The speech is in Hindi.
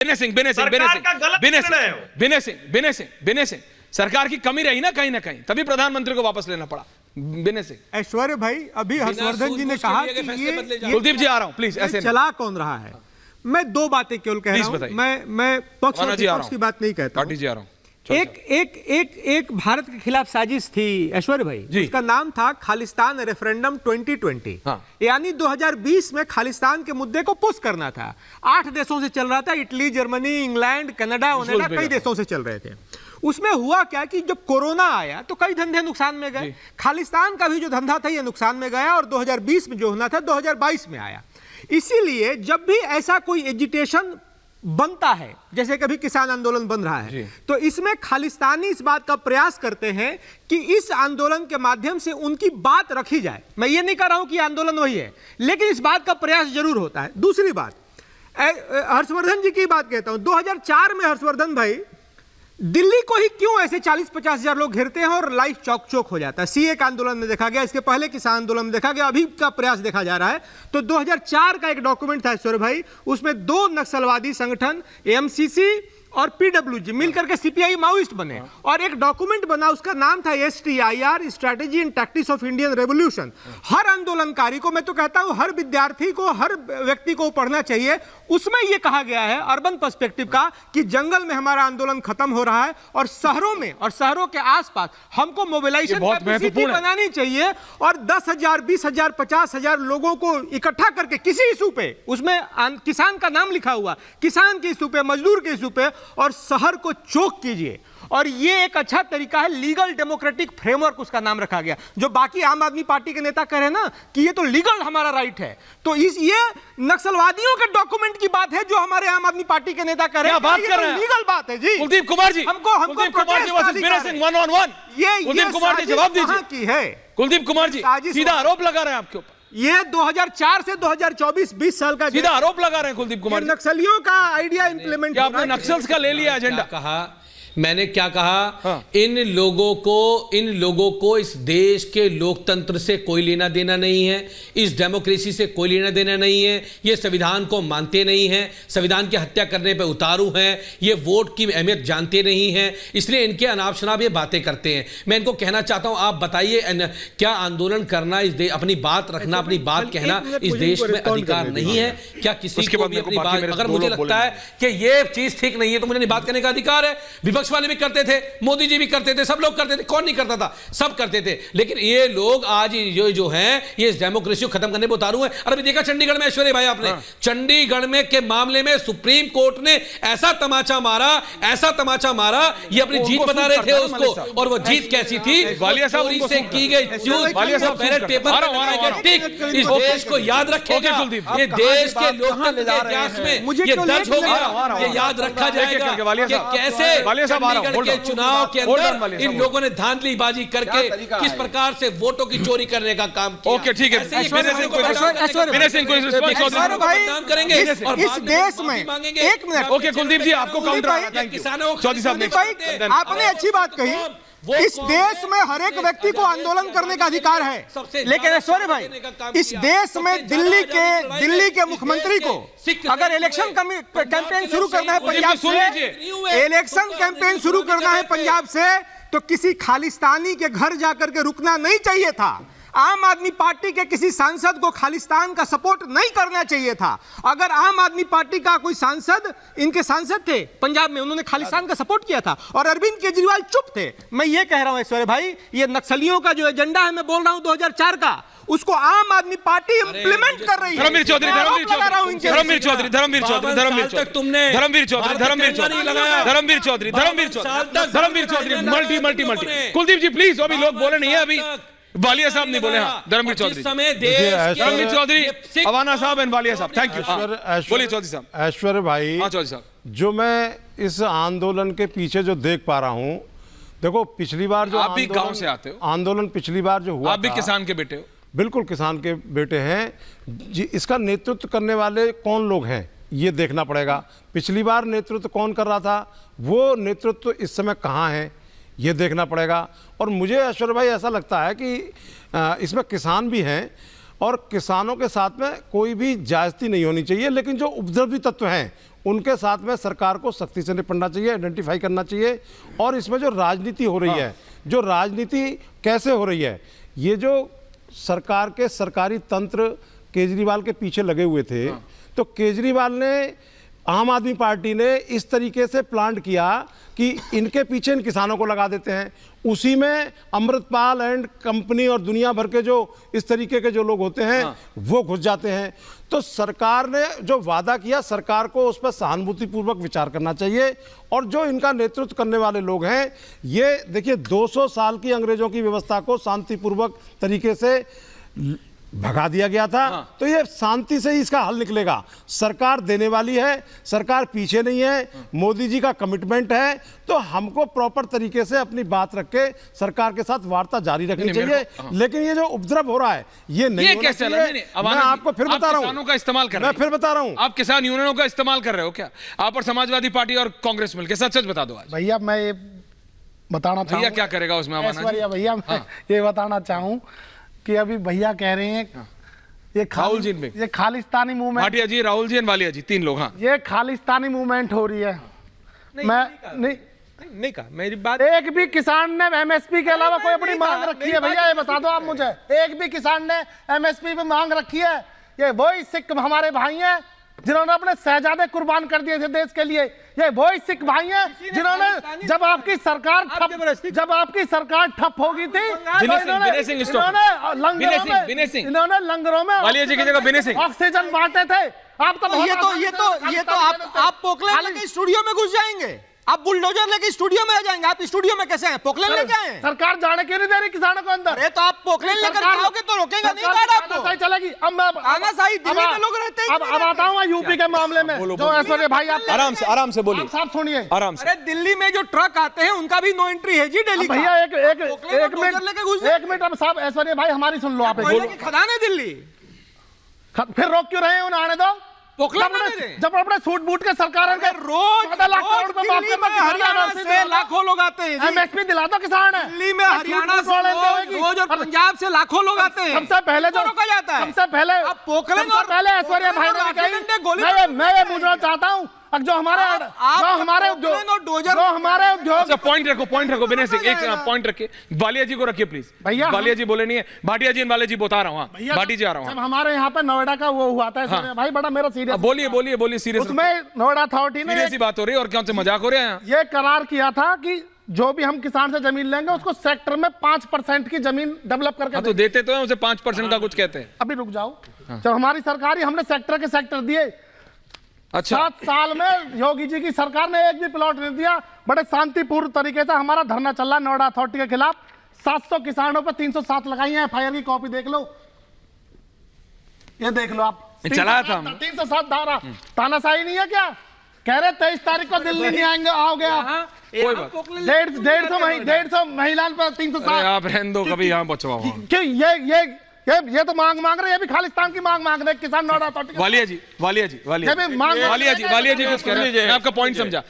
बिने सिंह सरकार की कमी रही ना कहीं, तभी प्रधानमंत्री को वापस लेना पड़ा। बिने सिंह। ऐश्वर्य भाई, अभी हर्षवर्धन जी ने कहा कि ये कुलदीप जी आ रहा हूं प्लीज, ऐसे चला कौन रहा है। मैं दो बातें केवल कह रहा हूं, मैं पक्ष और विपक्ष की बात नहीं कहता। पार्टी जी आ रहा हूं। एक भारत के खिलाफ साजिश थी ऐश्वर्य भाई, उसका नाम था खालिस्तान रेफरेंडम 2020। यानी 2020 में खालिस्तान के मुद्दे को पुश करना था। 8 देशों से चल रहा था, इटली, जर्मनी, इंग्लैंड, कनाडा, कई देशों से चल रहे थे। उसमें हुआ क्या कि जब कोरोना आया तो कई धंधे नुकसान में गए। खालिस्तान का भी जो धंधा था ये नुकसान में गया, और 2020 में जो होना था 2022 में आया। इसीलिए जब भी ऐसा कोई एजिटेशन बनता है, जैसे कभी किसान आंदोलन बन रहा है, तो इसमें खालिस्तानी इस बात का प्रयास करते हैं कि इस आंदोलन के माध्यम से उनकी बात रखी जाए। मैं ये नहीं कह रहा हूं कि आंदोलन वही है, लेकिन इस बात का प्रयास जरूर होता है। दूसरी बात, हर्षवर्धन जी की बात कहता हूं। 2004 में हर्षवर्धन भाई दिल्ली को ही क्यों ऐसे 40-50 हजार लोग घेरते हैं और लाइफ चौक चौक हो जाता है। सीए का आंदोलन में देखा गया, इसके पहले किसान आंदोलन में देखा गया, अभी का प्रयास देखा जा रहा है। तो 2004 का एक डॉक्यूमेंट था ऐश्वर्य भाई, उसमें 2 नक्सलवादी संगठन एमसीसी और पीडब्ल्यूजी मिलकर के सीपीआई माओइस्ट बने, और एक डॉक्यूमेंट बना, उसका नाम था STIR, strategy and tactics of Indian revolution. हर आंदोलनकारी को, मैं तो कहता हूं हर विद्यार्थी को, हर व्यक्ति को पढ़ना चाहिए। उसमें यह कहा गया है अर्बन पर्सपेक्टिव का कि जंगल में हमारा आंदोलन खत्म हो रहा है, और शहरों में और शहरों के आसपास हमको मोबिलाइजेशन कैपेसिटी बनानी चाहिए, और 10,000, 20,000, 50,000 लोगों को इकट्ठा करके किसी इशू पे, उसमें किसान का नाम लिखा हुआ, किसान के इशू पे, मजदूर के इशू पे, और शहर को चोक कीजिए। और ये एक अच्छा तरीका है, लीगल डेमोक्रेटिक फ्रेमवर्क उसका नाम रखा गया। जो बाकी आम आदमी पार्टी के नेता कह रहे हैं ना कि ये तो लीगल हमारा राइट है, तो ये नक्सलवादियों के डॉक्यूमेंट की बात है जो हमारे आम आदमी पार्टी के नेता कह रहे हैं। बात कर रहे हैं, लीगल बात है जी। कुलदीप कुमार जी, हमको कुलदीप कुमार जी वर्सेस बिने सिंह 1-on-1। कुलदीप कुमार जी जवाब दीजिए की है। कुलदीप कुमार जी सीधा आरोप लगा रहे हैं आपके ऊपर। ये 2004 से 2024 20 साल का सीधा आरोप लगा रहे हैं कुलदीप कुमार। नक्सलियों का आइडिया इंप्लीमेंट, आपने नक्सल्स का ले लिया एजेंडा। कहा मैंने क्या कहा, इन लोगों को इस देश के लोकतंत्र से कोई लेना देना नहीं है, इस डेमोक्रेसी से कोई लेना देना नहीं है। ये संविधान को मानते नहीं हैं, संविधान की हत्या करने पे उतारू हैं, ये वोट की अहमियत जानते नहीं हैं, इसलिए इनके अनाप शनाप ये बातें करते हैं। मैं इनको कहना चाहता हूं, आप बताइए क्या आंदोलन करना, इस अपनी बात रखना, अपनी बात कहना इस देश में अधिकार नहीं है क्या? किसी को भी अपनी बात, अगर मुझे लगता है कि ये चीज ठीक नहीं है तो मुझे बात करने का अधिकार है। विपक्ष वाले भी करते थे, मोदी जी भी करते थे, सब लोग करते थे, कौन नहीं करता था? सब करते थे। लेकिन ये लोग आज जो हैं ये इस डेमोक्रेसी को खत्म करने पर उतारू हैं। और अभी देखा चंडीगढ़ में ऐश्वर्य भाई आपने, चंडीगढ़ में के मामले में सुप्रीम कोर्ट ने ऐसा तमाचा मारा, ये अपनी जीत बता रहे थे उसको, और वो जीत कैसी थी? वालिया साहब से की गई बैलेट पेपर इस देश को याद रखेगा, ये देश के लोकतंत्र के इतिहास में ये दर्ज होगा, ये याद रखा जाएगा कि कैसे चंडीगढ़ के चुनाव के अंदर इन लोगों ने धांधलीबाजी करके किस प्रकार से वोटों की चोरी करने का काम किया। ओके ठीक है, बिने सिंह को बदनाम करेंगे इस देश में। एक मिनट, ओके कुलदीप जी आपको काउंटर, किसानों चौधरी साहब आपने अच्छी बात कही। इस देश में हर एक व्यक्ति को आंदोलन करने का अधिकार है, लेकिन ऐश्वर्य भाई इस देश में दिल्ली के मुख्यमंत्री को अगर इलेक्शन कैंपेन शुरू करना है पंजाब से, इलेक्शन कैंपेन शुरू करना है पंजाब से, तो किसी खालिस्तानी के घर जाकर के रुकना नहीं चाहिए था। आम आदमी पार्टी के किसी सांसद को खालिस्तान का सपोर्ट नहीं करना चाहिए था। अगर आम आदमी पार्टी का कोई सांसद, इनके सांसद थे पंजाब में, उन्होंने खालिस्तान का सपोर्ट किया था और अरविंद केजरीवाल चुप थे। मैं ये कह रहा हूं ऐश्वर्य भाई, ये नक्सलियों का जो एजेंडा है, मैं बोल रहा हूं 2004 का, उसको आम आदमी पार्टी इंप्लीमेंट कर रही है। धर्मवीर चौधरी मल्टी कुलदीप जी प्लीज, अभी लोग बोले नहीं है, अभी वालिया साहब नहीं बोले। हाँ, धर्मवीर चौधरी, धर्मवीर चौधरी, अवाना साहब एंड वालिया साहब, थैंक यू। बोलिए चौधरी साहब। ऐश्वर्य भाई, चौधरी साहब, जो मैं इस आंदोलन के पीछे जो देख पा रहा हूँ, देखो पिछली बार जो आप भी गांव से आते हो, आंदोलन पिछली बार जो हुआ, आप भी किसान के बेटे हो। बिल्कुल किसान के बेटे हैं जी। इसका नेतृत्व करने वाले कौन लोग हैं ये देखना पड़ेगा। पिछली बार नेतृत्व कौन कर रहा था, वो नेतृत्व इस समय कहाँ है ये देखना पड़ेगा। और मुझे ऐश्वर्य भाई ऐसा लगता है कि इसमें किसान भी हैं और किसानों के साथ में कोई भी जायज़ती नहीं होनी चाहिए, लेकिन जो उपद्रवी तत्व हैं उनके साथ में सरकार को सख्ती से निपटना चाहिए, आइडेंटिफाई करना चाहिए। और इसमें जो राजनीति हो रही है, जो राजनीति कैसे हो रही है, ये जो सरकार के सरकारी तंत्र केजरीवाल के पीछे लगे हुए थे, तो केजरीवाल ने, आम आदमी पार्टी ने इस तरीके से प्लांट किया कि इनके पीछे इन किसानों को लगा देते हैं, उसी में अमृतपाल एंड कंपनी और दुनिया भर के जो इस तरीके के जो लोग होते हैं वो घुस जाते हैं। तो सरकार ने जो वादा किया, सरकार को उस पर सहानुभूतिपूर्वक विचार करना चाहिए। और जो इनका नेतृत्व करने वाले लोग हैं, ये देखिए 200 साल की अंग्रेजों की व्यवस्था को शांतिपूर्वक तरीके से भगा दिया गया था। तो ये शांति से ही इसका हल निकलेगा। सरकार देने वाली है, सरकार पीछे नहीं है, मोदी जी का कमिटमेंट है। तो हमको प्रॉपर तरीके से अपनी बात रख के सरकार के साथ वार्ता जारी रखनी चाहिए। लेकिन ये जो उपद्रव हो रहा है, ये नहीं होना चाहिए। मैं आपको फिर बता रहा हूँ, किसानों का इस्तेमाल कर रहे हैं। मैं फिर बता रहा हूँ, आप किसान यूनियनों का इस्तेमाल कर रहे हो क्या? आप और समाजवादी पार्टी और कांग्रेस मिलकर, सच सच बता दो आज। भैया मैं ये बताना चाहूँ, भैया क्या करेगा उसमें? ऐश्वर्या भैया मैं ये बताना चाहूँ कि अभी भैया कह रहे हैं ये खालिस्तानी मूवमेंट, भाटिया जी, राहुल जी और वालिया जी, 3 लोग। हाँ, ये खालिस्तानी मूवमेंट हो रही है। मैं नहीं कहा, मेरी बात, एक भी किसान ने एमएसपी के अलावा कोई अपनी मांग रखी है? भैया ये बता दो आप मुझे, एक भी किसान ने एमएसपी पे मांग रखी है? ये वही सिख हमारे भाई हैं जिन्होंने अपने शहजादे कुर्बान कर दिए थे देश के लिए। ये वही सिख भाई हैं जिन्होंने जब आपकी सरकार ठप हो गई थी, इन्होंने लंगरों में वालिया जी की जगह विनय सिंह ऑक्सीजन बांटे थे। आप तो ये तो आप पोखलेन लेके स्टूडियो में घुस जाएंगे, आप बुलडोजर लेके स्टूडियो में आ जाएंगे। आप स्टूडियो में कैसे हैं? पोखलेन लेके आए हैं? सरकार जाने क्यों नहीं दे रही किसानों को अंदर? अरे तो आप पोखलेन लेकर आओगे तो रोकेगा नहीं गार्ड आपको? सही चलेगी। अब मैं आनाशाही दिल्ली में लोग रहते हैं। अब आता हूँ यूपी के मामले में, जो ऐश्वर्या भाई आप आराम से बोलिए, साहब सुनिए आराम से। अरे दिल्ली में जो ट्रक आते हैं उनका भी नो एंट्री है जी दिल्ली का। भैया एक मिनट अब साहब, ऐश्वर्या भाई हमारी सुन लो आप। खदान है दिल्ली, फिर रोक क्यों रहे हैं? उन्हें आने दो। जब अपने सूट बूट के सरकार रोज 14 लाख करोड़ रुपए माफ करना, हरियाणा से लाखों लोग आते हैं। एमएसपी दिला दो किसान है दिल्ली में, हरियाणा से रोज और पंजाब से लाखों लोग आते हैं। सबसे पहले जो रोका जाता है, सबसे पहले पोखरण और पहले ऐश्वर्या भाई ने कही, मैं ये पूछना चाहता हूँ, जो हमारे उद्योग, पॉइंट रखो विनय सिंह, एक पॉइंट रखिए। वालिया जी को रखिए प्लीज। भैया वालिया जी बोले नहीं है, भाटिया जी वाले जी बता रहा हूँ। भाटी जी आ रहा हूँ। जब हमारे यहाँ पे नोएडा का वो हुआ था ऐश्वर्या भाई, बड़ा मेरा सीरियस, बोलिए सीरियस। उसमें नोएडा अथॉरिटी ने सीरियस बात हो रही है और क्या मजाक हो रहा है? ये करार किया था कि जो भी हम किसान से जमीन लेंगे उसको सेक्टर में 5% की जमीन डेवलप करके तो देते तो है उसे 5% का कुछ कहते हैं। अभी रुक जाओ, जब हमारी सरकार ही, हमने सेक्टर के सेक्टर दिए। अच्छा, 7 साल में योगी जी की सरकार ने एक भी प्लॉट नहीं दिया। बड़े शांतिपूर्ण तरीके से हमारा धरना चल रहा है नोएडा अथॉरिटी के खिलाफ। 700 किसानों पर 307 लगाई है एफआईआर की कॉपी देख लो, ये देख लो आप। चलाया था 307 धारा, तानाशाही नहीं है क्या? कह रहे 23 तारीख को दिल्ली नहीं आएंगे, आओगे आप? 150 महिलाओं पर 307। आप रहने दो, कभी यहाँ पहुंचवाओ। क्यों ये तो मांग रहे हैं, ये भी खालिस्तान की मांग रहे हैं किसान नोएडा अथॉरिटी। वालिया जी कुछ कह रहे हैं, आपका पॉइंट समझा।